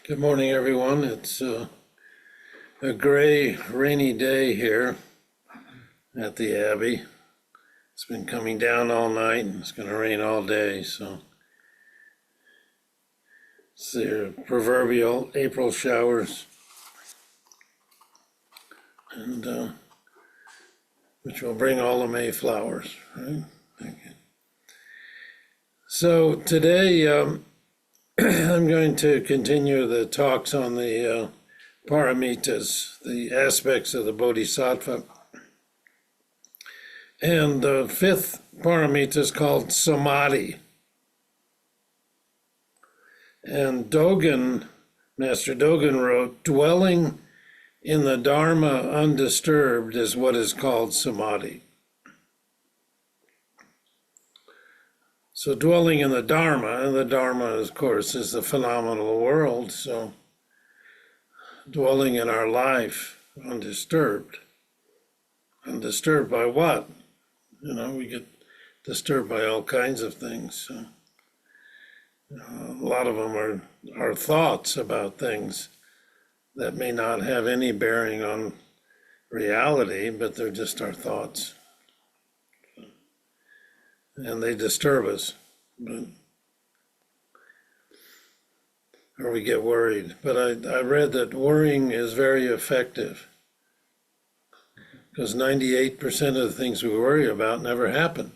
Good morning, everyone. It's a gray, rainy day here at the Abbey. It's been coming down all night and it's going to rain all day, so it's the proverbial April showers, and which will bring all the May flowers, right? Thank you. So today, I'm going to continue the talks on the paramitas, the aspects of the bodhisattva. And the fifth paramita is called Samadhi. And Dogen, Master Dogen wrote, dwelling in the dharma undisturbed is what is called Samadhi. So dwelling in the dharma, and the dharma, of course, is the phenomenal world, so dwelling in our life undisturbed. Undisturbed by what? You know, we get disturbed by all kinds of things. So, a lot of them are thoughts about things that may not have any bearing on reality, but they're just our thoughts. And they disturb us, or we get worried. But I read that worrying is very effective because 98% of the things we worry about never happen.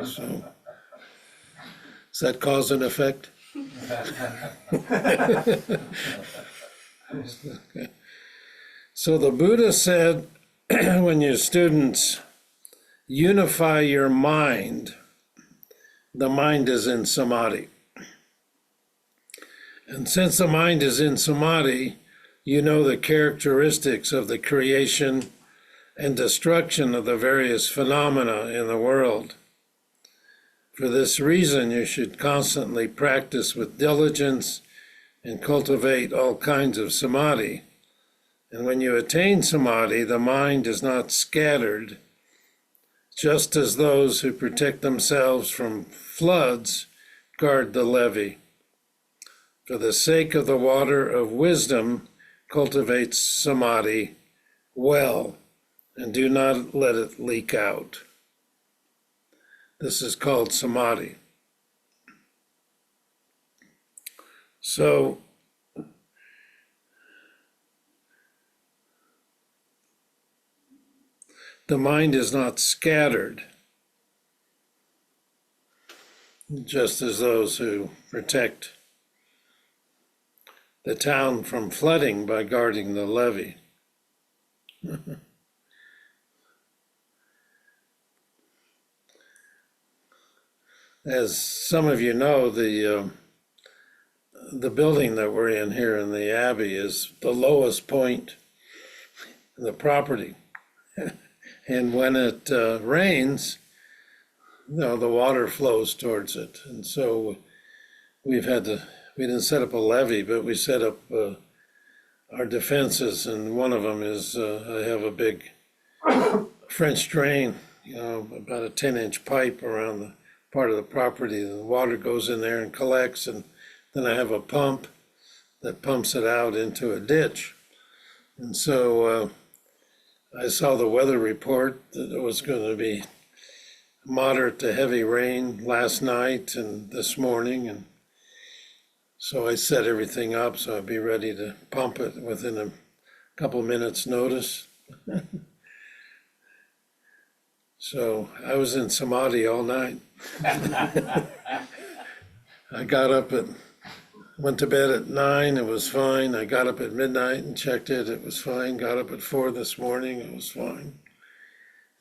So, does that cause and effect? So the Buddha said, when your students unify your mind, the mind is in samadhi. And since the mind is in samadhi, you know the characteristics of the creation and destruction of the various phenomena in the world. For this reason, you should constantly practice with diligence and cultivate all kinds of samadhi. And when you attain samadhi, the mind is not scattered, just as those who protect themselves from floods guard the levee. For the sake of the water of wisdom, cultivate samadhi well, and do not let it leak out. This is called samadhi. So, the mind is not scattered, just as those who protect the town from flooding by guarding the levee. As some of you know, the building that we're in here in the Abbey is the lowest point in the property. And when it rains, the water flows towards it. And so we didn't set up a levee, but we set up our defenses. And one of them is I have a big French drain, about a 10-inch pipe around the part of the property. The water goes in there and collects. And then I have a pump that pumps it out into a ditch. And so I saw the weather report that it was going to be moderate to heavy rain last night and this morning, and so I set everything up so I'd be ready to pump it within a couple minutes' notice. So I was in samadhi all night. I went to bed at 9, it was fine. I got up at midnight and checked it was fine. Got up at 4 this morning, it was fine.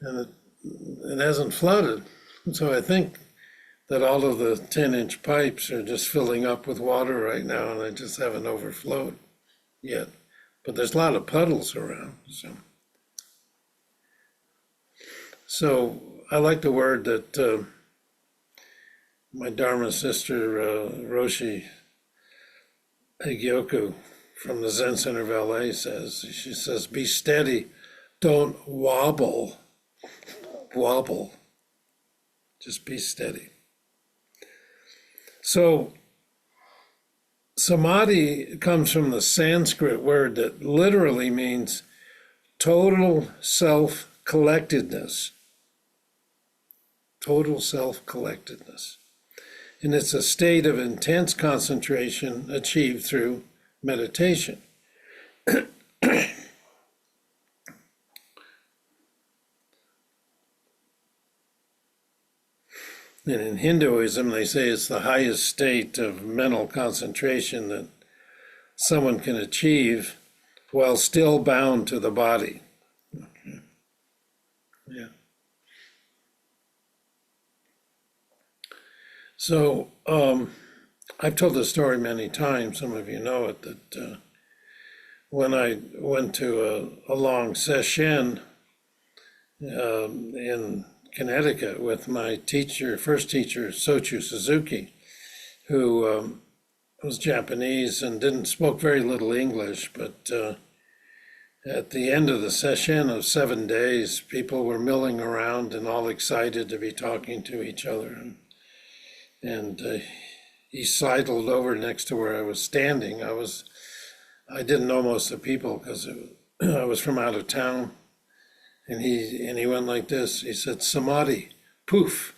And it hasn't flooded. So I think that all of the 10-inch pipes are just filling up with water right now, and they just haven't overflowed yet. But there's a lot of puddles around. So I like the word that my Dharma sister, Roshi, Egyoku from the Zen Center of LA says. She says, be steady, don't wobble. Wobble. Just be steady. So Samadhi comes from the Sanskrit word that literally means total self-collectedness. Total self-collectedness. And it's a state of intense concentration achieved through meditation. And in Hinduism, they say it's the highest state of mental concentration that someone can achieve while still bound to the body. Okay. Yeah. So I've told this story many times. Some of you know it, that when I went to a long session in Connecticut with my teacher, first teacher, Sochu Suzuki, who was Japanese and spoke very little English, but at the end of the session of 7 days, people were milling around and all excited to be talking to each other. And he sidled over next to where I was standing. I didn't know most of the people because I was from out of town. And he went like this. He said, "Samadhi, poof,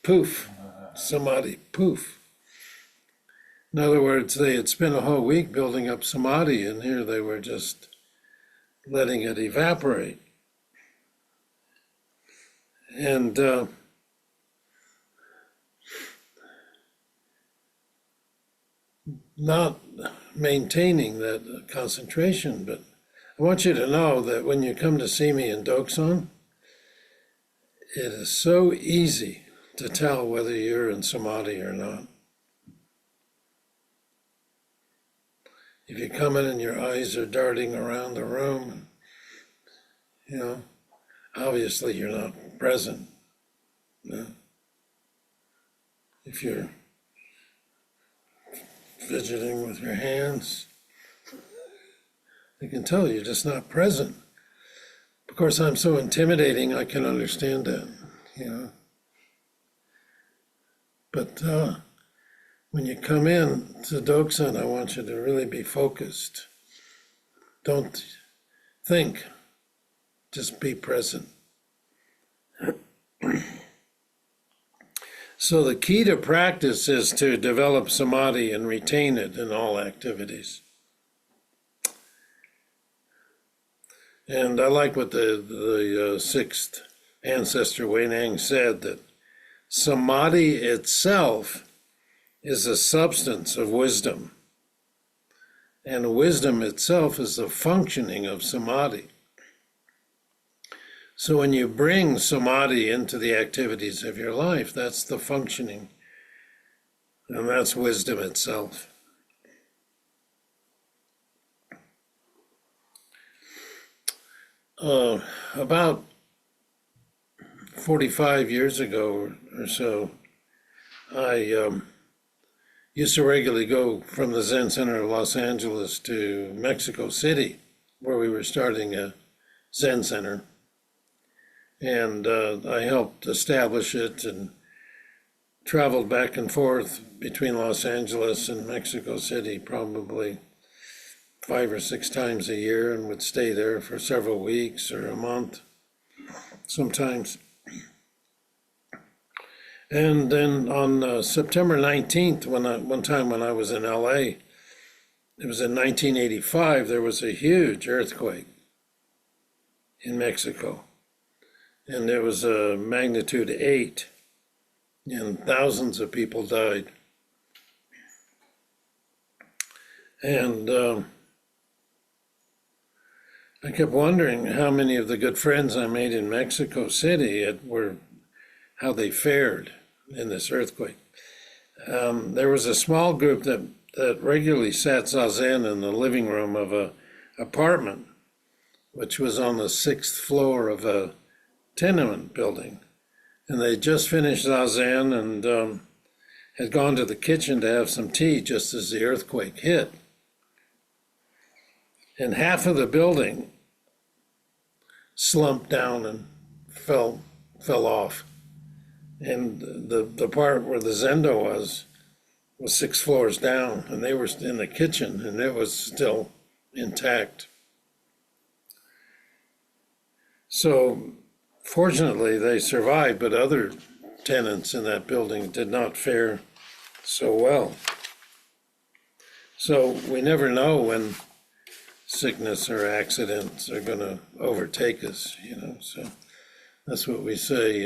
poof, Samadhi, poof." In other words, they had spent a whole week building up Samadhi, and here they were just letting it evaporate. And not maintaining that concentration, but I want you to know that when you come to see me in Doksan, it is so easy to tell whether you're in Samadhi or not. If you come in and your eyes are darting around the room, obviously you're not present. If you're fidgeting with your hands, I can tell you're just not present. Of course, I'm so intimidating, I can understand that, But when you come in to Doksan, I want you to really be focused. Don't think, just be present. So the key to practice is to develop Samadhi and retain it in all activities. And I like what the sixth ancestor Wendy said, that Samadhi itself is a substance of wisdom, and wisdom itself is the functioning of Samadhi. So when you bring Samadhi into the activities of your life, that's the functioning, and that's wisdom itself. About 45 years ago or so, I used to regularly go from the Zen Center of Los Angeles to Mexico City, where we were starting a Zen Center. And I helped establish it and traveled back and forth between Los Angeles and Mexico City probably 5 or 6 times a year, and would stay there for several weeks or a month sometimes. And then on September 19th, one time when I was in LA, it was in 1985, there was a huge earthquake in Mexico. And there was a magnitude 8, and thousands of people died. And I kept wondering how many of the good friends I made in Mexico City how they fared in this earthquake. There was a small group that regularly sat zazen in the living room of an apartment, which was on the 6th floor of a tenement building. And they just finished zazen and had gone to the kitchen to have some tea just as the earthquake hit. And half of the building slumped down and fell off. And the part where the zendo was 6 floors down, and they were in the kitchen, and it was still intact. So fortunately, they survived, but other tenants in that building did not fare so well. So we never know when sickness or accidents are going to overtake us, you know. So that's what we say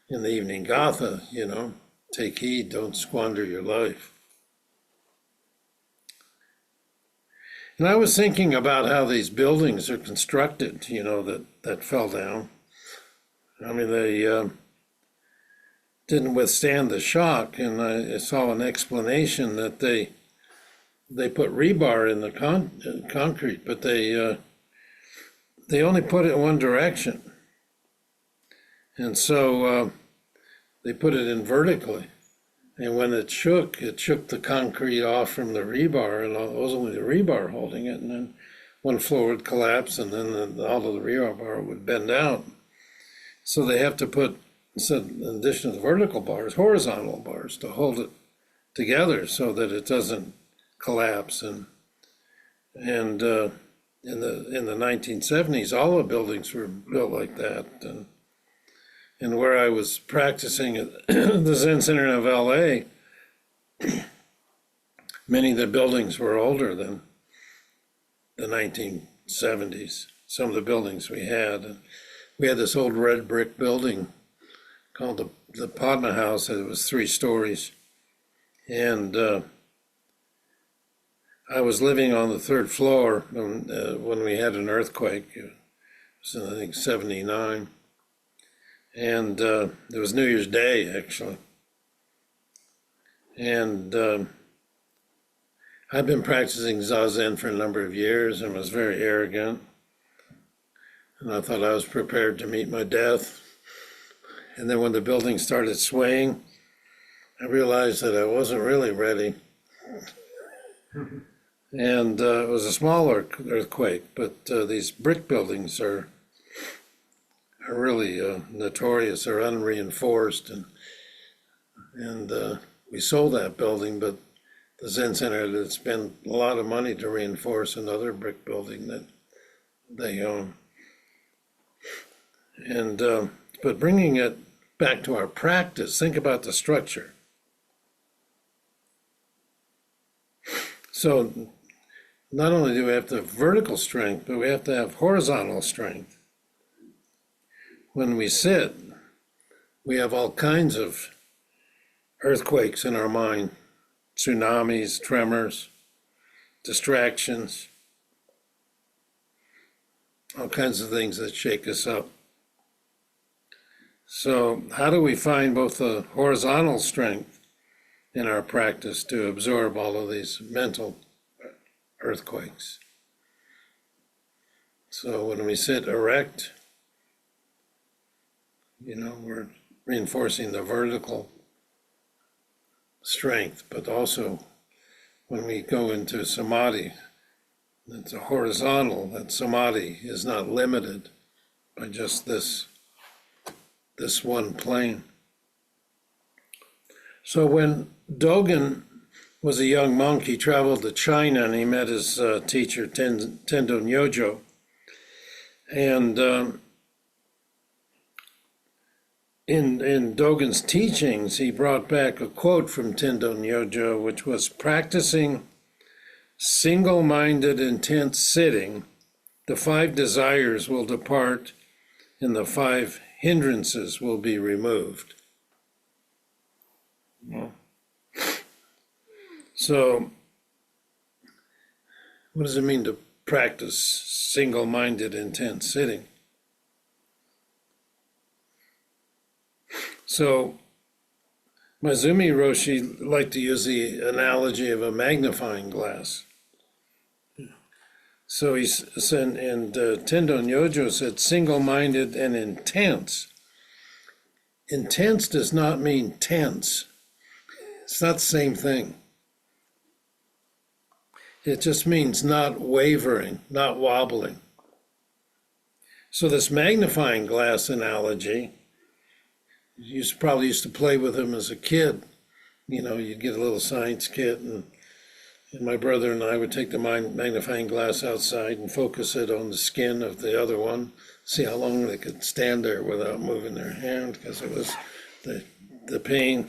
in the evening gatha, you know, take heed, don't squander your life. And I was thinking about how these buildings are constructed, you know, that fell down. I mean, they didn't withstand the shock, and I saw an explanation that they put rebar in the concrete, but they only put it in one direction. And so they put it in vertically. And when it shook the concrete off from the rebar, and it was only the rebar holding it. And then one floor would collapse, and then all of the rebar would bend out. So they have to put, in addition to the vertical bars, horizontal bars to hold it together so that it doesn't collapse. And in the 1970s, all the buildings were built like that. And where I was practicing at the Zen Center of LA, many of the buildings were older than the 1970s. Some of the buildings we had this old red brick building called the Padma House. It was 3 stories. And I was living on the 3rd floor when we had an earthquake. It was, I think, 79. And it was New Year's Day, actually. And I've been practicing Zazen for a number of years and was very arrogant. And I thought I was prepared to meet my death. And then when the building started swaying, I realized that I wasn't really ready. And it was a smaller earthquake, but these brick buildings are really notorious. They're unreinforced, and we sold that building, but the Zen Center had spent a lot of money to reinforce another brick building that they own. And but bringing it back to our practice, think about the structure. So not only do we have to have vertical strength, but we have to have horizontal strength. When we sit, we have all kinds of earthquakes in our mind, tsunamis, tremors, distractions, all kinds of things that shake us up. So how do we find both the horizontal strength in our practice to absorb all of these mental earthquakes? So when we sit erect, you know, we're reinforcing the vertical strength, but also when we go into Samadhi, it's a horizontal, that Samadhi is not limited by just this one plane. So when Dogen was a young monk, he traveled to China and he met his teacher, Tendo Nyojo. And in Dogen's teachings, he brought back a quote from Tendo Nyojo, which was, practicing single-minded, intense sitting, the 5 desires will depart and the 5 hindrances will be removed. So, what does it mean to practice single-minded, intense sitting? So, Maezumi Roshi liked to use the analogy of a magnifying glass. So he said, and Tendo Nyojo said, single-minded and intense. Intense does not mean tense. It's not the same thing. It just means not wavering, not wobbling. So this magnifying glass analogy, you probably used to play with them as a kid. you'd get a little science kit, and my brother and I would take the magnifying glass outside and focus it on the skin of the other one, see how long they could stand there without moving their hand, because it was the pain.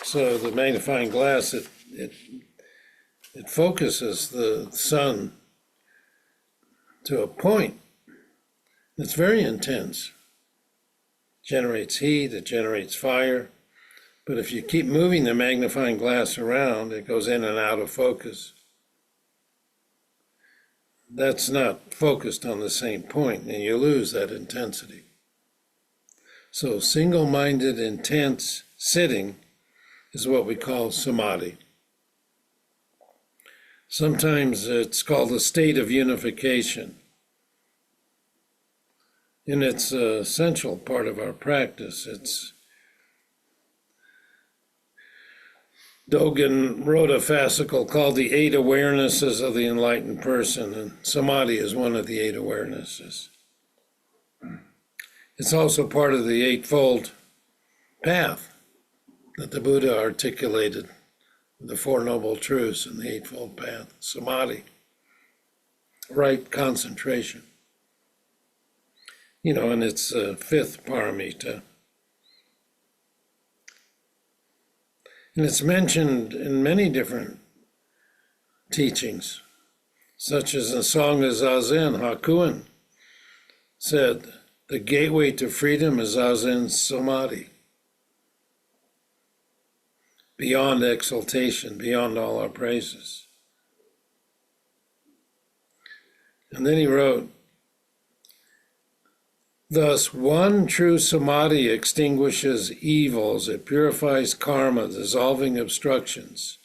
So the magnifying glass, it focuses the sun to a point. It's very intense. It generates heat, it generates fire. But if you keep moving the magnifying glass around, it goes in and out of focus. That's not focused on the same point, and you lose that intensity. So single-minded, intense sitting is what we call samadhi. Sometimes it's called a state of unification. And it's an essential part of our practice. Dogen wrote a fascicle called The 8 Awarenesses of the Enlightened Person, and Samadhi is one of the 8 awarenesses. It's also part of the Eightfold Path that the Buddha articulated, the Four Noble Truths in the Eightfold Path. Samadhi, right concentration. And it's fifth paramita. And it's mentioned in many different teachings, such as in Song of Zazen, Hakuin said, the gateway to freedom is Zazen Samadhi. Beyond exaltation, beyond all our praises. And then he wrote, thus, one true samadhi extinguishes evils, it purifies karma, dissolving obstructions.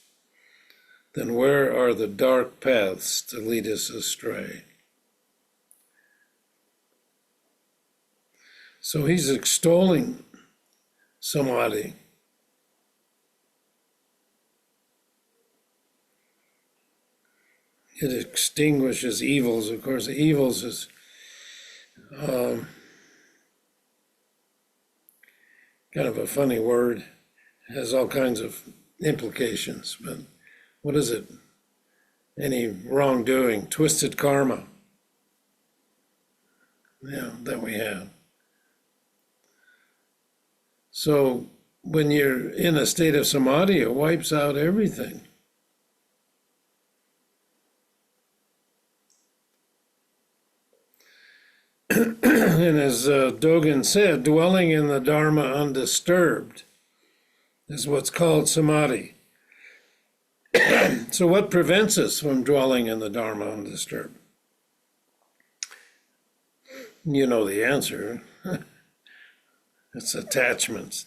Then where are the dark paths to lead us astray? So he's extolling samadhi. It extinguishes evils. Of course, the evils is kind of a funny word. It has all kinds of implications, but what is it? Any wrongdoing, twisted karma. Yeah, that we have. So when you're in a state of samadhi, it wipes out everything. And as Dogen said, dwelling in the dharma undisturbed is what's called samadhi. So what prevents us from dwelling in the dharma undisturbed? You know the answer. It's attachments,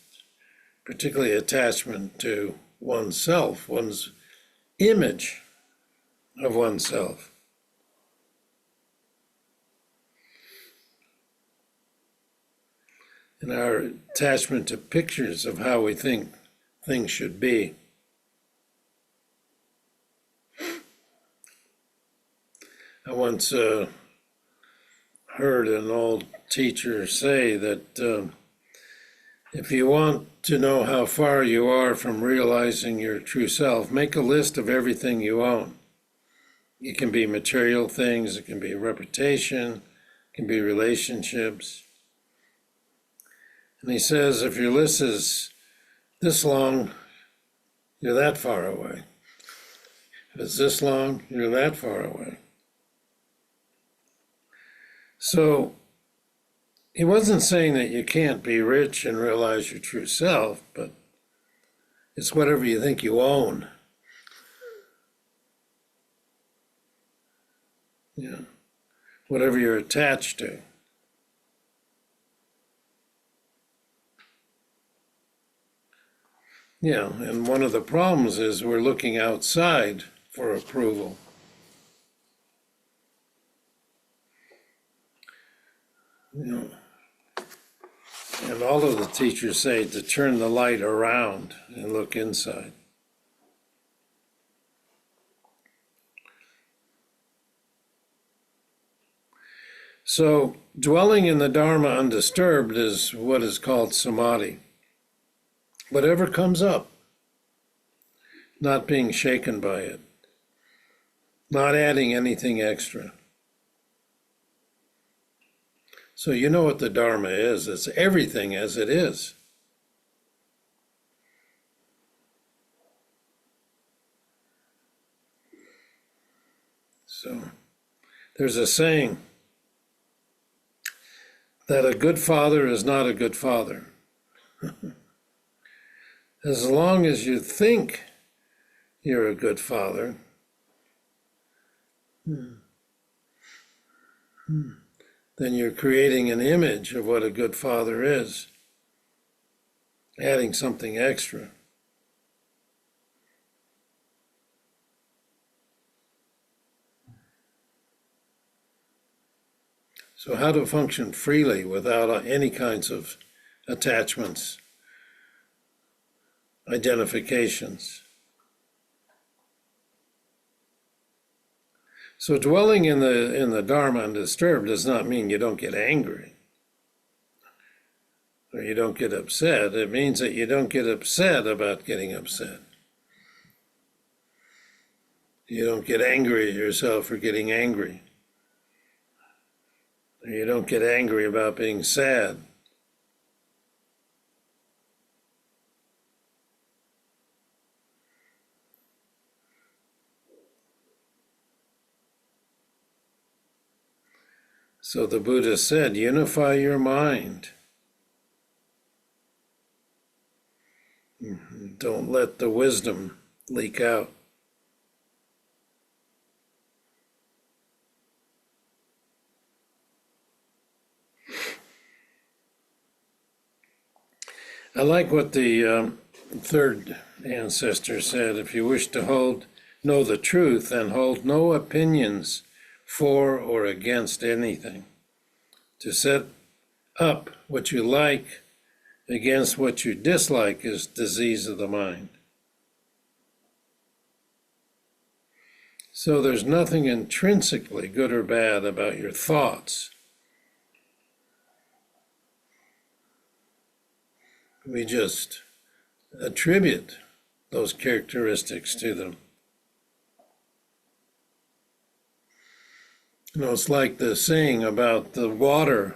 particularly attachment to oneself, one's image of oneself. And our attachment to pictures of how we think things should be. I once heard an old teacher say that if you want to know how far you are from realizing your true self, make a list of everything you own. It can be material things, it can be reputation, it can be relationships. And he says, if your list is this long, you're that far away. If it's this long, you're that far away. So he wasn't saying that you can't be rich and realize your true self, but it's whatever you think you own. Yeah, whatever you're attached to. Yeah, and one of the problems is we're looking outside for approval. And all of the teachers say to turn the light around and look inside. So dwelling in the Dharma undisturbed is what is called samadhi. whatever comes up, not being shaken by it, not adding anything extra. So you know what the Dharma is. It's everything as it is. So there's a saying that a good father is not a good father. As long as you think you're a good father, then you're creating an image of what a good father is, adding something extra. So how to function freely without any kinds of attachments, identifications. So dwelling in the Dharma undisturbed does not mean you don't get angry or you don't get upset. It means that you don't get upset about getting upset. You don't get angry at yourself for getting angry. Or you don't get angry about being sad. So the Buddha said, unify your mind. Don't let the wisdom leak out. I like what the third ancestor said. If you wish to know the truth, then hold no opinions for or against anything. To set up what you like against what you dislike is disease of the mind. So there's nothing intrinsically good or bad about your thoughts. We just attribute those characteristics to them. You know, it's like the saying about the water.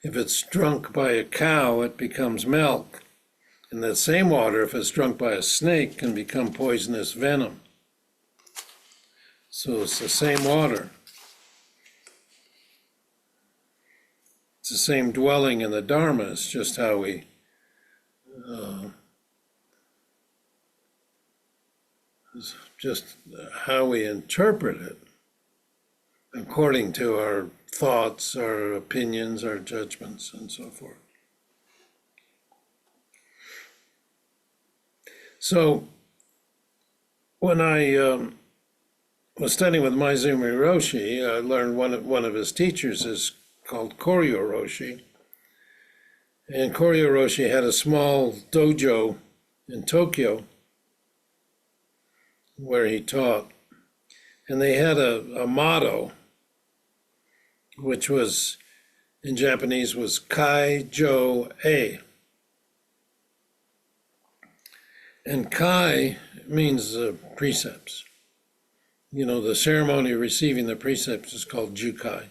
If it's drunk by a cow, it becomes milk. And that same water, if it's drunk by a snake, can become poisonous venom. So it's the same water. It's the same dwelling in the Dharma. It's just how we interpret it according to our thoughts, our opinions, our judgments, and so forth. So when I was studying with Maizumi Roshi, I learned one of his teachers is called Koryo Roshi. And Koryo Roshi had a small dojo in Tokyo where he taught. And they had a motto, which was, in Japanese, was Kai Jo E. And Kai means precepts. You know, the ceremony of receiving the precepts is called Jukai.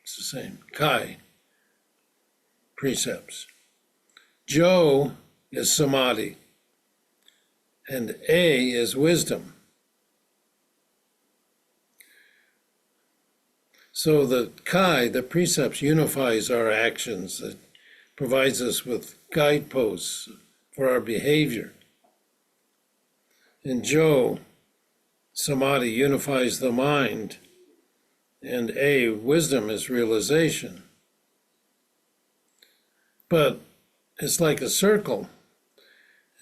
It's the same. Kai, precepts. Jo is Samadhi. And A is wisdom. So the Kai, the precepts, unifies our actions. It provides us with guideposts for our behavior. And Jo, Samadhi, unifies the mind. And A, wisdom, is realization. But it's like a circle.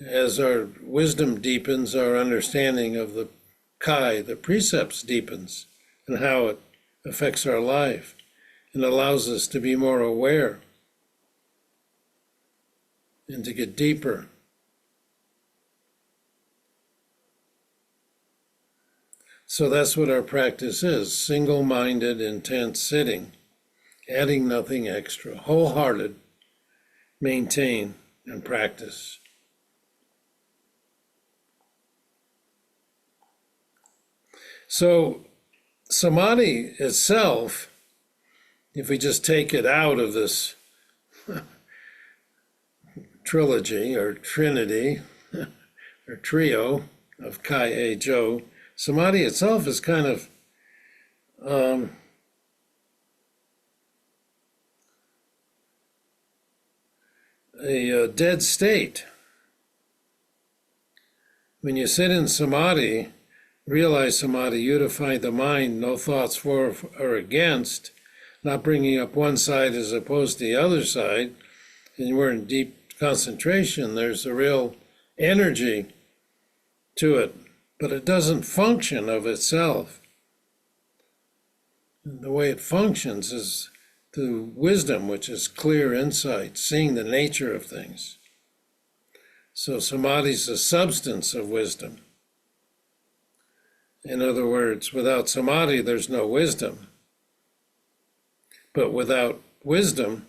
As our wisdom deepens, our understanding of the Kai, the precepts, deepens, and how it affects our life and allows us to be more aware and to get deeper. So that's what our practice is, single-minded, intense sitting, adding nothing extra, wholehearted, maintain and practice. So Samadhi itself, if we just take it out of this trilogy or trinity or trio of Kai Jo, Samadhi itself is kind of a dead state. When you sit in Samadhi, realize Samadhi, unify the mind, no thoughts for or against, not bringing up one side as opposed to the other side, and we're in deep concentration, there's a real energy to it, but it doesn't function of itself. And the way it functions is through wisdom, which is clear insight, seeing the nature of things. So Samadhi is the substance of wisdom. In other words, without Samadhi, there's no wisdom. But without wisdom,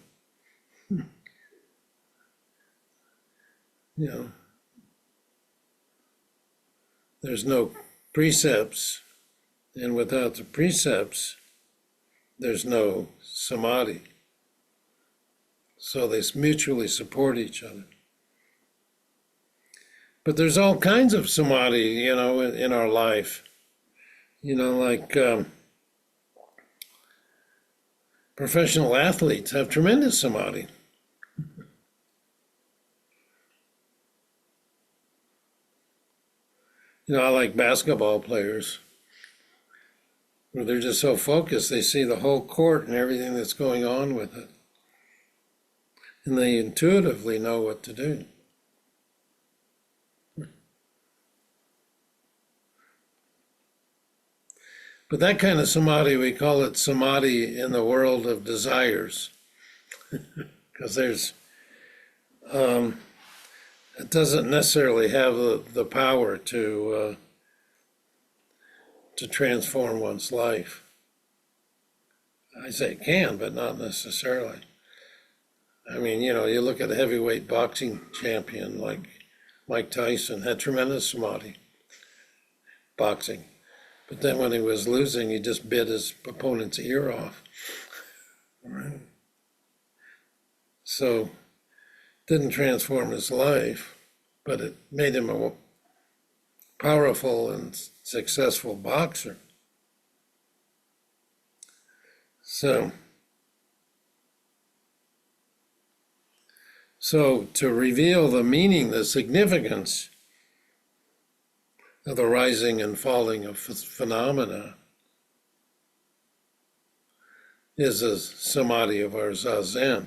there's no precepts, and without the precepts, there's no Samadhi. So they mutually support each other. But there's all kinds of Samadhi, in our life. Like professional athletes have tremendous Samadhi. I like basketball players where they're just so focused, they see the whole court and everything that's going on with it. And they intuitively know what to do. But that kind of Samadhi, we call it Samadhi in the world of desires. Because it doesn't necessarily have the power to transform one's life. I say it can, but not necessarily. I mean, you look at a heavyweight boxing champion like Mike Tyson, had tremendous Samadhi boxing. But then when he was losing, he just bit his opponent's ear off. Right? So, didn't transform his life, but it made him a powerful and successful boxer. So to reveal the meaning, the significance of the rising and falling of phenomena is a Samadhi of our Zazen.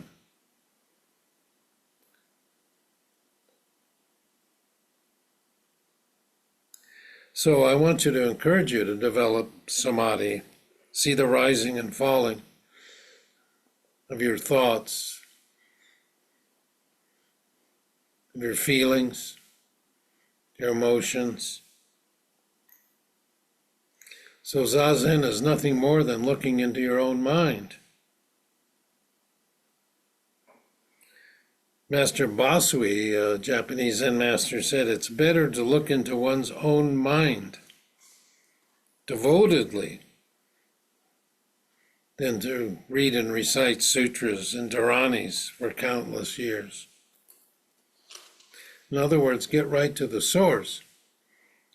So I want you to encourage you to develop Samadhi, see the rising and falling of your thoughts, of your feelings, your emotions. So Zazen is nothing more than looking into your own mind. Master Basui, a Japanese Zen master, said it's better to look into one's own mind devotedly than to read and recite sutras and dharanis for countless years. In other words, get right to the source.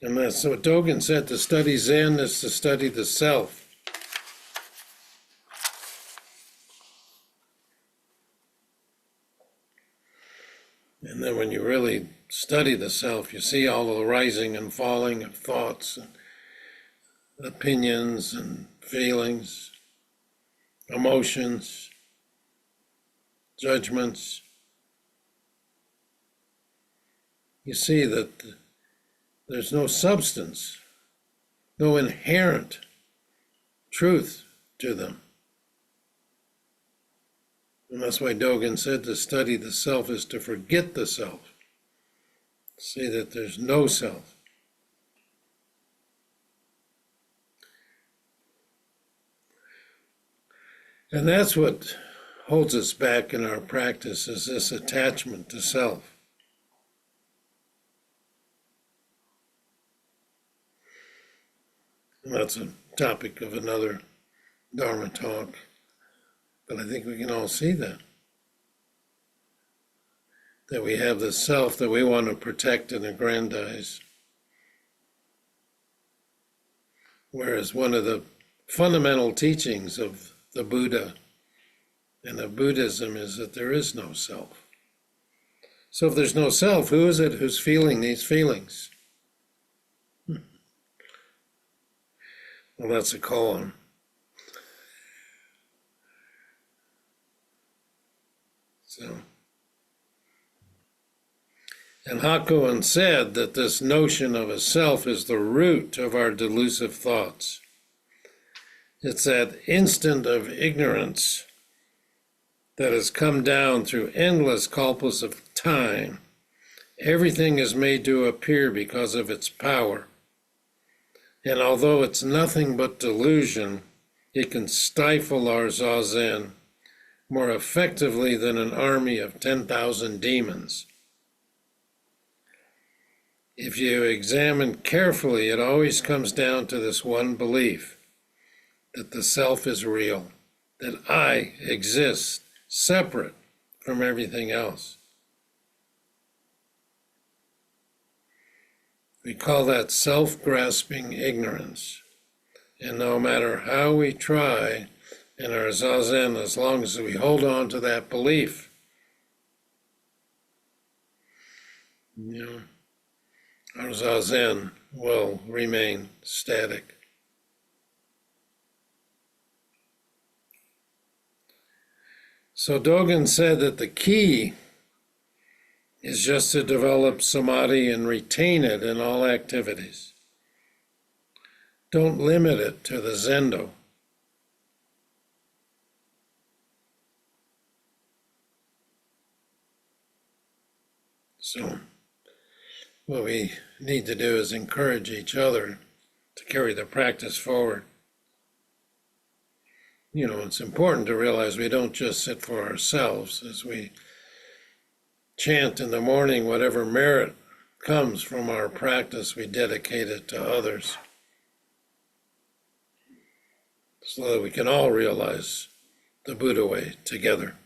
And that's what Dogen said, to study Zen is to study the self. And then when you really study the self, you see all of the rising and falling of thoughts and opinions and feelings, emotions, judgments. You see that there's no substance, no inherent truth to them. And that's why Dogen said to study the self is to forget the self. See that there's no self. And that's what holds us back in our practice, is this attachment to self. And that's a topic of another Dharma talk. But I think we can all see that we have this self that we want to protect and aggrandize. Whereas one of the fundamental teachings of the Buddha and of Buddhism is that there is no self. So if there's no self, who is it who's feeling these feelings? Well, that's a koan. So, and Hakuin said that this notion of a self is the root of our delusive thoughts. It's that instant of ignorance that has come down through endless kalpas of time. Everything is made to appear because of its power. And although it's nothing but delusion, it can stifle our zazen more effectively than an army of 10,000 demons. If you examine carefully, it always comes down to this one belief, that the self is real, that I exist separate from everything else. We call that self-grasping ignorance. And no matter how we try in our zazen, as long as we hold on to that belief, our zazen will remain static. So Dogen said that the key is just to develop samadhi and retain it in all activities. Don't limit it to the zendo. So what we need to do is encourage each other to carry the practice forward. It's important to realize we don't just sit for ourselves as we chant in the morning. Whatever merit comes from our practice, we dedicate it to others so that we can all realize the Buddha way together.